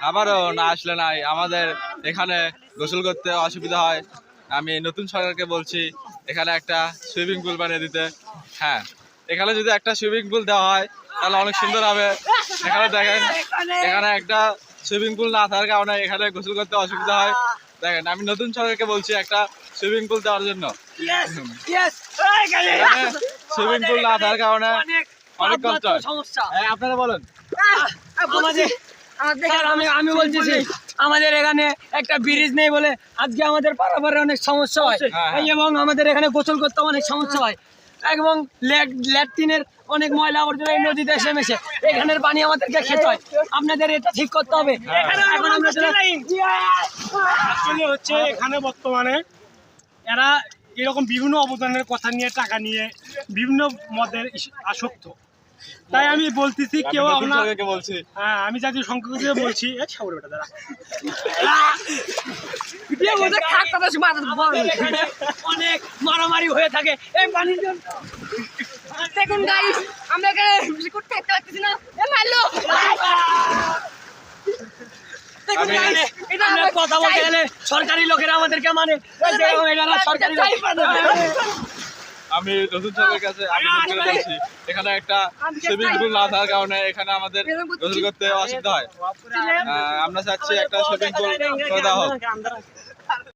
আবারও না আসলে নাই, আমাদের এখানে গোসল করতে অসুবিধা হয়। আমি নতুন সরকারকে বলছি এখানে একটা সুইমিং পুল বানিয়ে দিতে। হ্যাঁ, এখানে যদি একটা সুইমিং পুল দেওয়া হয় তাহলে অনেক সুন্দর হবে। এখানে দেখেন, এখানে একটা সুইমিং পুল না থাকার কারণে এখানে গোসল করতে অসুবিধা হয়। দেখেন, আমি নতুন সরকারকে বলছি একটা সুইমিং পুল দেওয়ার জন্য। এখানে সুইমিং পুল না থাকার কারণে অনেক কষ্ট হয়। হ্যাঁ, আপনারা বলেন। আমি বলতেছি আমাদের এখানে একটা ব্রিজ নেই বলে আজকে আমাদের পারাপারে অনেক সমস্যা হয় এবং আমাদের এখানে গোসল করতে অনেক সমস্যা হয় এবং ল্যাট্রিনের অনেক ময়লা আবর্জনা এই নদীতে এসে মেশে এখানের পানি আমাদেরকে খেতে হয়। আপনাদের এটা ঠিক করতে হবে। এখন আমরা হচ্ছে এখানে বর্তমানে এরা এরকম বিভিন্ন অবদানের কথা নিয়ে টাকা নিয়ে বিভিন্ন মদের আসক্ত। তাই আমি বলতেছি কেউ বলছি হ্যাঁ, আমি জাতীয় সংখ্যাকে বলছি অনেক মারামারি হয়ে থাকে এই পানির জন্য। দেখুন গাইস, আমরা এখানে করতে পারতেছি না, মারলো। কথা বলতে গেলে সরকারি লোকেরা আমাদেরকে মানে সরকারি আমি নতুন সরকারের কাছে আবেদন করে বলছি এখানে একটা সুইমিং পুল না থাকার কারণে এখানে আমাদের গোসল করতে অসুবিধা হয়। আমরা চাচ্ছি একটা সুইমিং পুল করে দেওয়া হোক।